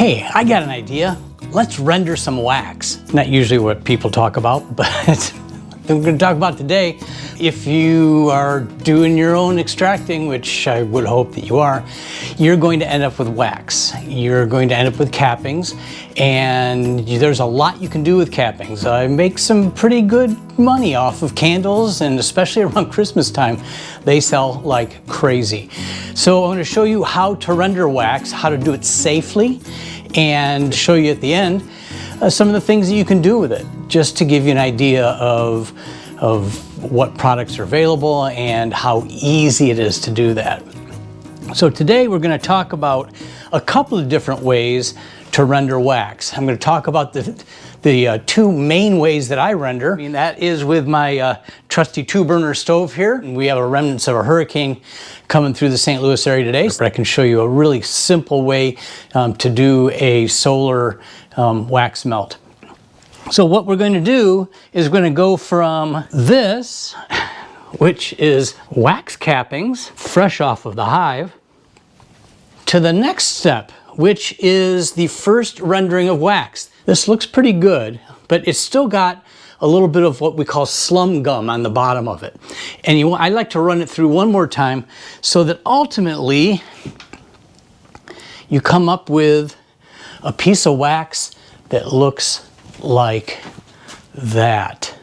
Hey, I got an idea. Let's render some wax. Not usually what people talk about, but we're going to talk about today. If you are doing your own extracting, which I would hope that you are, you're going to end up with wax. You're going to end up with cappings, and there's a lot you can do with cappings. I make some pretty good money off of candles, and especially around Christmas time, they sell like crazy. So I'm going to show you how to render wax, how to do it safely, and show you at the end some of the things that you can do with it, just to give you an idea of what products are available and how easy it is to do that. So today we're going to talk about a couple of different ways to render wax. I'm going to talk about the two main ways that I render. And that is with my trusty 2-burner stove here. And we have a remnants of a hurricane coming through the St. Louis area today. But I can show you a really simple way to do a solar wax melt. So what we're going to do is we're going to go from this, which is wax cappings, fresh off of the hive, to the next step, which is the first rendering of wax. This looks pretty good, but it's still got a little bit of what we call slum gum on the bottom of it. And I like to run it through one more time so that ultimately you come up with a piece of wax that looks like that.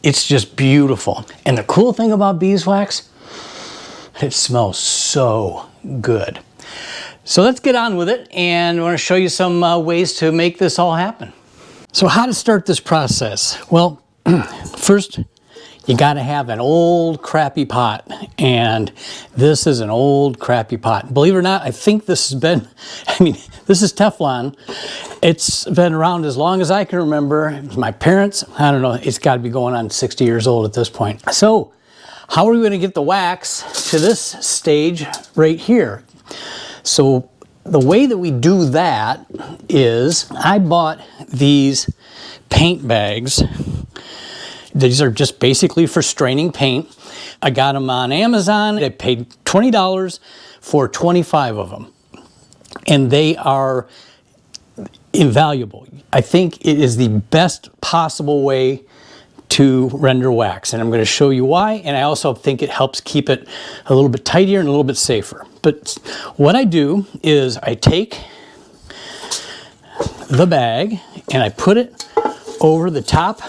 It's just beautiful. And the cool thing about beeswax, it smells so good. So let's get on with it, and I want to show you some ways to make this all happen. So how to start this process? Well, first you got to have an old crappy pot, and this is an old crappy pot. Believe it or not, I think this has been, this is Teflon. It's been around as long as I can remember. It was my parents. I don't know, it's got to be going on 60 years old at this point. So how are we going to get the wax to this stage right here? So the way that we do that is I bought these paint bags. These are just basically for straining paint. I got them on Amazon. I paid $20 for 25 of them. And they are invaluable. I think it is the best possible way to render wax, and I'm going to show you why, and I also think it helps keep it a little bit tidier and a little bit safer. But what I do is I take the bag and I put it over the top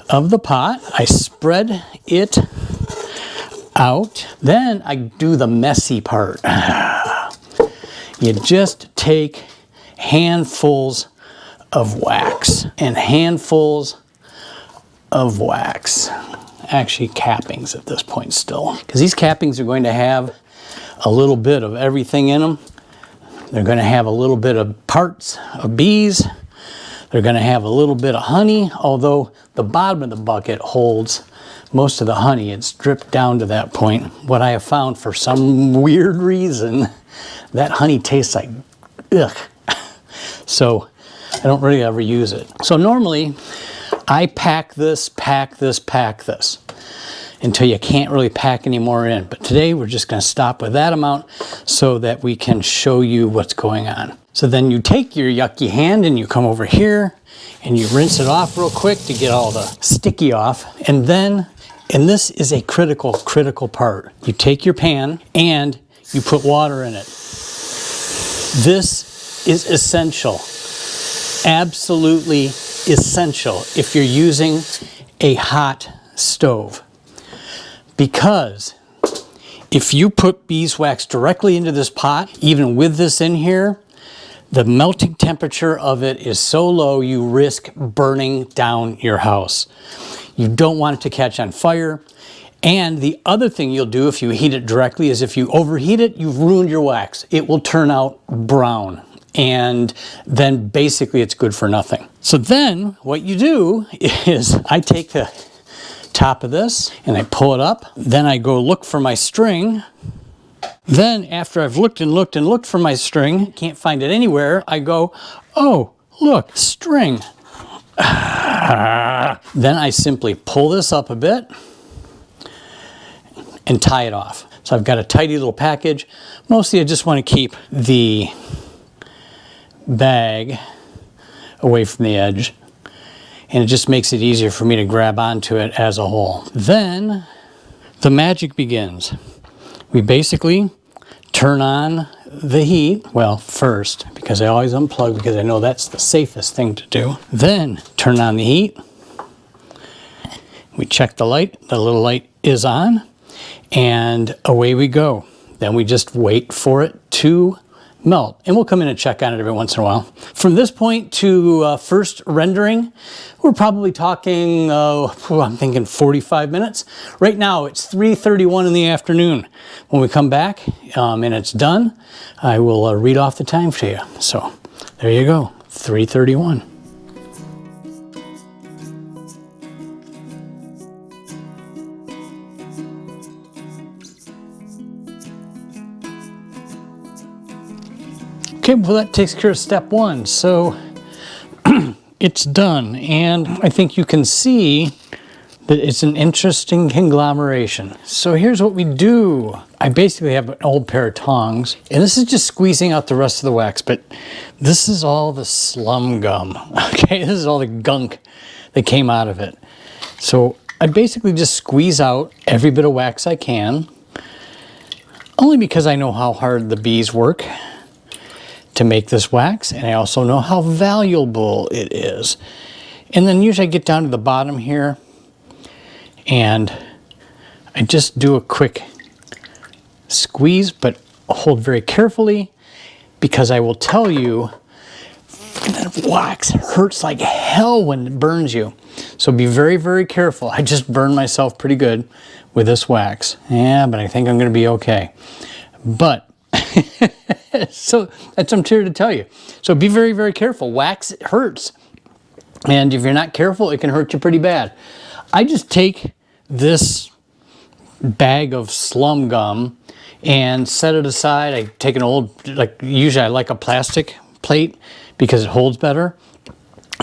of the pot. I spread it out. Then I do the messy part. You just take handfuls of wax and handfuls of wax. Actually cappings at this point still, because these cappings are going to have a little bit of everything in them. They're going to have a little bit of parts of bees. They're going to have a little bit of honey, although the bottom of the bucket holds most of the honey. It's dripped down to that point. What I have found, for some weird reason, that honey tastes like ugh. So I don't really ever use it. So normally I pack this until you can't really pack any more in. But today we're just going to stop with that amount so that we can show you what's going on. So then you take your yucky hand and you come over here and you rinse it off real quick to get all the sticky off. And then, and this is a critical part, you take your pan and you put water in it. This is essential, absolutely essential if you're using a hot stove. Because if you put beeswax directly into this pot, even with this in here, the melting temperature of it is so low you risk burning down your house. You don't want it to catch on fire. And the other thing you'll do if you heat it directly is if you overheat it, you've ruined your wax. It will turn out brown. And then basically it's good for nothing. So then what you do is I take the top of this and I pull it up. Then I go look for my string. Then after I've looked and looked and looked for my string, can't find it anywhere, I go, oh, look, string. Then I simply pull this up a bit and tie it off. So I've got a tidy little package. Mostly I just want to keep the bag away from the edge, and it just makes it easier for me to grab onto it as a whole. Then the magic begins. We basically turn on the heat, well, first, because I always unplug because I know that's the safest thing to do. Then turn on the heat. We check the light, the little light is on, and away we go. Then we just wait for it to melt, and we'll come in and check on it every once in a while. From this point to first rendering, we're probably talking, I'm thinking 45 minutes. Right now it's 3:31 in the afternoon. When we come back and it's done, I will read off the time for you. So there you go, 3:31. Okay, well that takes care of step one. So it's done, and I think you can see that it's an interesting conglomeration. So here's what we do. I basically have an old pair of tongs, and this is just squeezing out the rest of the wax, but this is all the slum gum, okay? This is all the gunk that came out of it. So I basically just squeeze out every bit of wax I can, only because I know how hard the bees work to make this wax, and I also know how valuable it is. And then usually I get down to the bottom here, and I just do a quick squeeze, but hold very carefully, because I will tell you that wax hurts like hell when it burns you. So be very, very careful. I just burned myself pretty good with this wax. Yeah, but I think I'm gonna be okay. But so that's what I'm here to tell you. So be very, very careful. Wax hurts. And if you're not careful, it can hurt you pretty bad. I just take this bag of slum gum and set it aside. I take an old, usually I like a plastic plate because it holds better.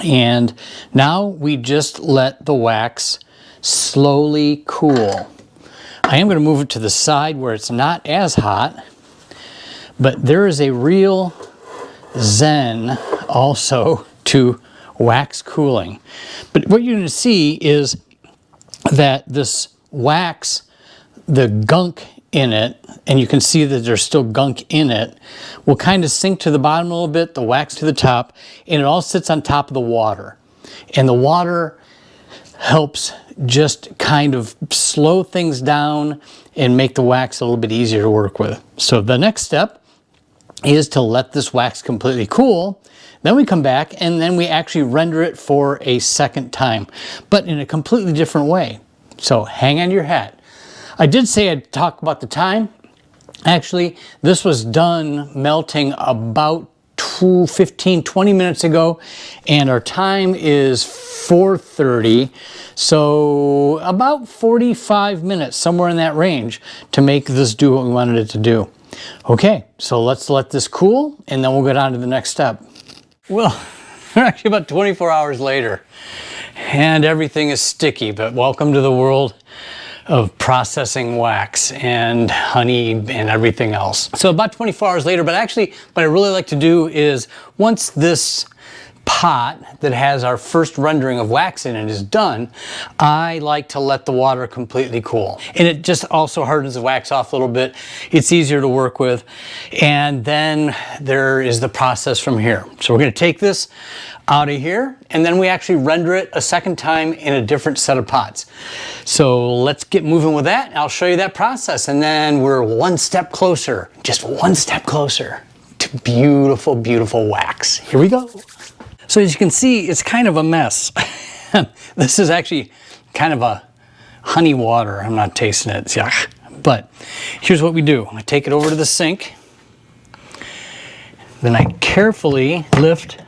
And now we just let the wax slowly cool. I am going to move it to the side where it's not as hot. But there is a real zen also to wax cooling. But what you're going to see is that this wax, the gunk in it, and you can see that there's still gunk in it, will kind of sink to the bottom a little bit, the wax to the top, and it all sits on top of the water. And the water helps just kind of slow things down and make the wax a little bit easier to work with. So the next step is to let this wax completely cool. Then we come back and then we actually render it for a second time, but in a completely different way. So hang on your hat. I did say I'd talk about the time. Actually, this was done melting about 15, 20 minutes ago, and our time is 4:30. So about 45 minutes, somewhere in that range, to make this do what we wanted it to do. Okay, so let's let this cool, and then we'll get on to the next step. Well, we're actually about 24 hours later, and everything is sticky, but welcome to the world of processing wax and honey and everything else. So about 24 hours later, but actually what I really like to do is once this pot that has our first rendering of wax in it is done, I like to let the water completely cool. And it just also hardens the wax off a little bit. It's easier to work with. And then there is the process from here. So we're going to take this out of here, and then we actually render it a second time in a different set of pots. So let's get moving with that. I'll show you that process, and then we're one step closer, just one step closer to beautiful, beautiful wax. Here we go. So as you can see, it's kind of a mess. This is actually kind of a honey water. I'm not tasting it, yeah. But here's what we do. I take it over to the sink. Then I carefully lift,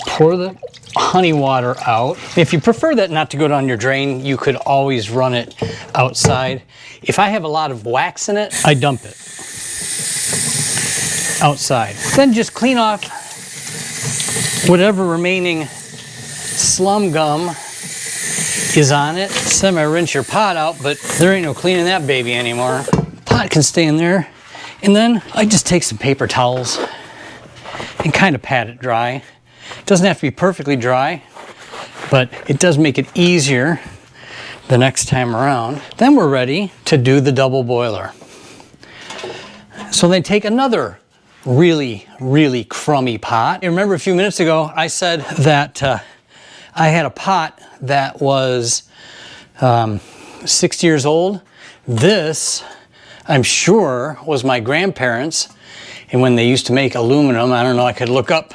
pour the honey water out. If you prefer that not to go down your drain, you could always run it outside. If I have a lot of wax in it, I dump it outside. Then just clean off whatever remaining slum gum is on it. Semi-rinse your pot out, but there ain't no cleaning that baby anymore. Pot can stay in there. And then I just take some paper towels and kind of pat it dry. It doesn't have to be perfectly dry, but it does make it easier the next time around. Then we're ready to do the double boiler. So then take another really, really crummy pot. You remember a few minutes ago, I said that I had a pot that was 6 years old. This, I'm sure, was my grandparents', and when they used to make aluminum, I don't know, I could look up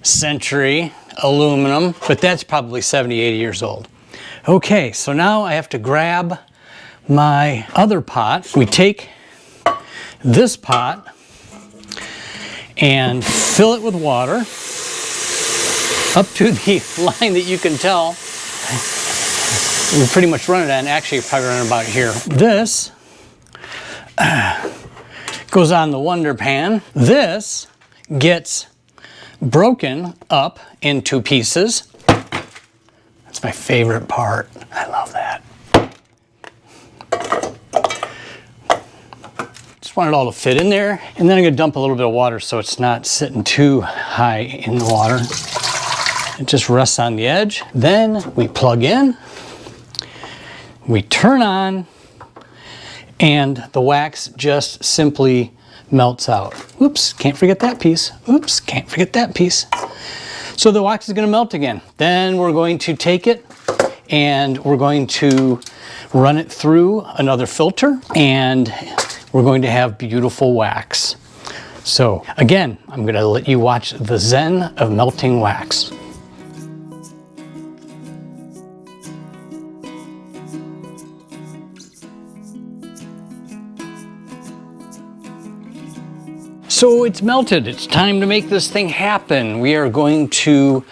century aluminum, but that's probably 70, 80 years old. Okay, so now I have to grab my other pot. We take this pot and fill it with water up to the line that you can tell. We pretty much run it on, actually probably run it about here. This goes on the Wonder Pan. This gets broken up into pieces. That's my favorite part. I love that. Just want it all to fit in there. And then I'm gonna dump a little bit of water so it's not sitting too high in the water. It just rests on the edge. Then we plug in, we turn on, and the wax just simply melts out. Oops, can't forget that piece. Oops, can't forget that piece. So the wax is gonna melt again. Then we're going to take it and we're going to run it through another filter, and we're going to have beautiful wax. So again, I'm gonna let you watch the zen of melting wax. So it's melted. It's time to make this thing happen. We are going to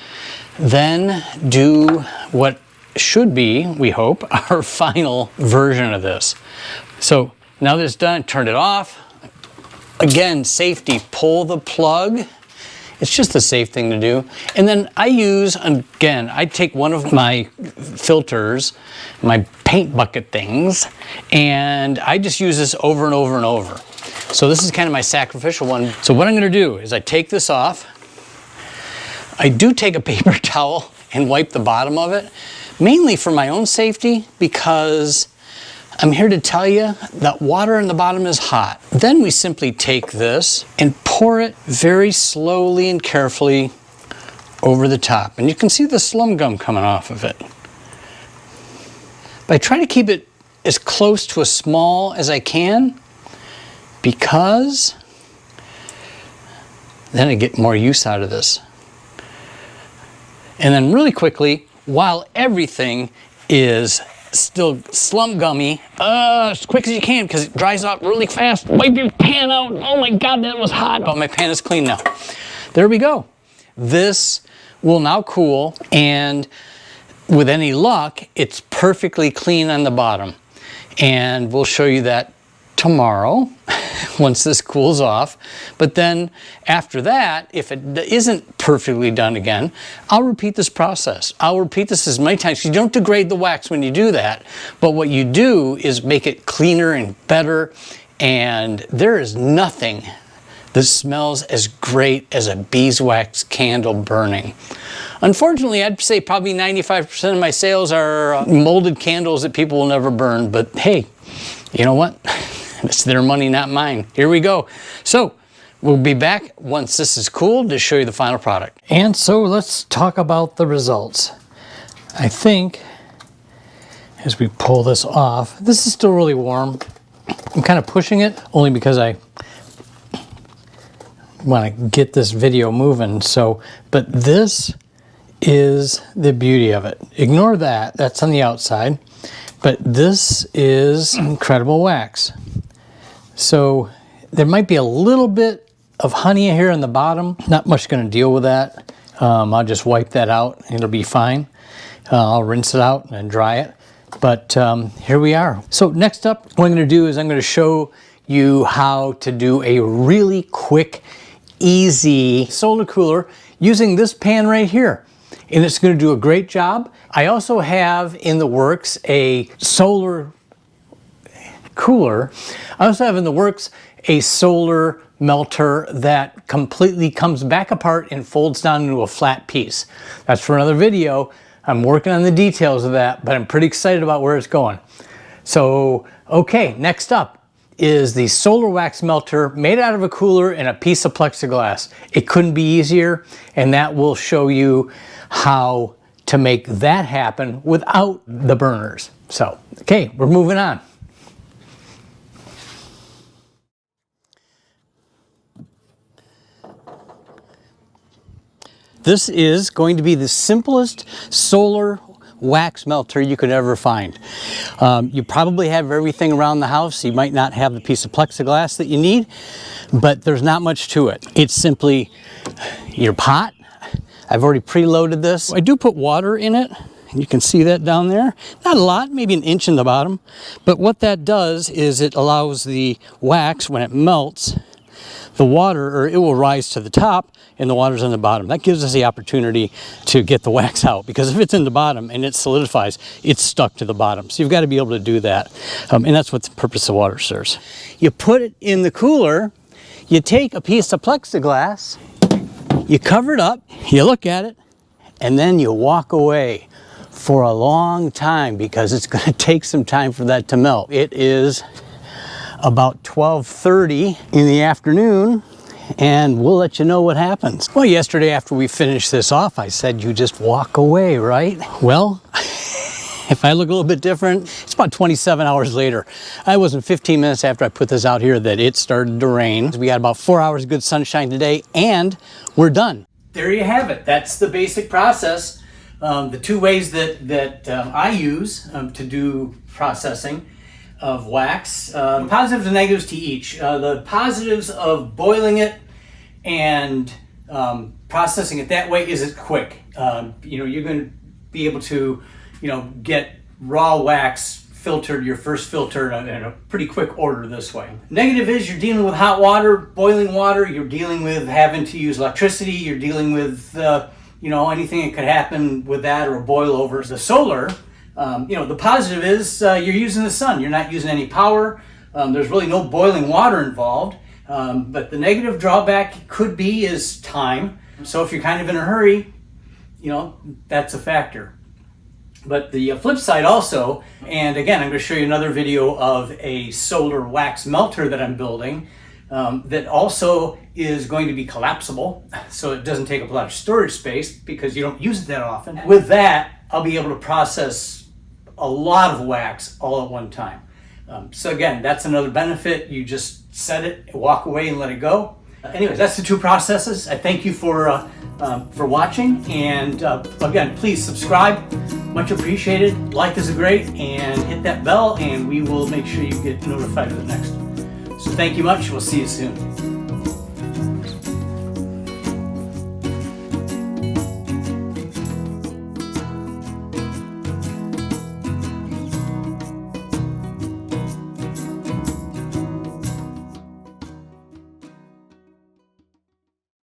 then do what should be, we hope, our final version of this. So now that it's done, turn it off. Again, safety, pull the plug. It's just the safe thing to do. And then I use, again, I take one of my filters, my paint bucket things, and I just use this over and over and over. So this is kind of my sacrificial one. So what I'm gonna do is I take this off. I do take a paper towel and wipe the bottom of it, mainly for my own safety, because I'm here to tell you that water in the bottom is hot. Then we simply take this and pour it very slowly and carefully over the top. And you can see the slum gum coming off of it. But I try to keep it as close to a small as I can, because then I get more use out of this. And then really quickly, while everything is still slum gummy, as quick as you can, because it dries out really fast. Wipe your pan out. Oh my God, that was hot. Oh, my pan is clean now. There we go. This will now cool, and with any luck, it's perfectly clean on the bottom. And we'll show you that tomorrow once this cools off. But then after that, if it isn't perfectly done again, I'll repeat this process. I'll repeat this as many times. You don't degrade the wax when you do that, but what you do is make it cleaner and better, and there is nothing that smells as great as a beeswax candle burning. Unfortunately, I'd say probably 95% of my sales are molded candles that people will never burn, but hey, you know what? It's their money, not mine. Here we go. So we'll be back once this is cooled to show you the final product. And so let's talk about the results. I think as we pull this off, this is still really warm. I'm kind of pushing it only because I want to get this video moving. So, but this is the beauty of it. Ignore that, that's on the outside. But this is incredible wax. So there might be a little bit of honey here in the bottom. Not much going to deal with that. I'll just wipe that out and it'll be fine. I'll rinse it out and dry it. But here we are. So next up, what I'm going to do is I'm going to show you how to do a really quick, easy solar cooler using this pan right here. And it's going to do a great job. I also have in the works a solar cooler. I also have in the works a solar melter that completely comes back apart and folds down into a flat piece. That's for another video. I'm working on the details of that, but I'm pretty excited about where it's going. So, okay, next up is the solar wax melter made out of a cooler and a piece of plexiglass. It couldn't be easier, and that will show you how to make that happen without the burners. So, okay, we're moving on. This is going to be the simplest solar wax melter you could ever find. You probably have everything around the house. You might not have the piece of plexiglass that you need, but there's not much to it. It's simply your pot. I've already preloaded this. I do put water in it. You can see that down there. Not a lot, maybe an inch in the bottom. But what that does is it allows the wax, when it melts, the water, or it will rise to the top and the water's on the bottom. That gives us the opportunity to get the wax out, because if it's in the bottom and it solidifies, it's stuck to the bottom. So you've got to be able to do that. And that's what the purpose of water serves. You put it in the cooler, you take a piece of plexiglass, you cover it up, you look at it, and then you walk away for a long time, because it's going to take some time for that to melt. It is about 12:30 in the afternoon, and we'll let you know what happens. Well, yesterday after we finished this off, I said you just walk away, right? Well, if I look a little bit different, it's about 27 hours later. I wasn't 15 minutes after I put this out here that it started to rain. We got about 4 hours of good sunshine today, and we're done. There you have it. That's the basic process. The two ways that I use to do processing of wax. Positives and negatives to each. The positives of boiling it and processing it that way is it's quick. You're going to be able to, get raw wax filtered, your first filter in a pretty quick order this way. Negative is you're dealing with hot water, boiling water, you're dealing with having to use electricity, you're dealing with, anything that could happen with that or a boil over. The solar, the positive is you're using the sun. You're not using any power. There's really no boiling water involved. But the negative drawback could be is time. So if you're kind of in a hurry, that's a factor. But the flip side also, and again, I'm going to show you another video of a solar wax melter that I'm building that also is going to be collapsible. So it doesn't take up a lot of storage space because you don't use it that often. With that, I'll be able to process a lot of wax all at one time. So again, that's another benefit. You just set it, walk away, and let it go. Anyways, that's the two processes. I thank you for watching, and again, please subscribe. Much appreciated. Like is great, and hit that bell, and we will make sure you get notified of the next one. So thank you much. We'll see you soon.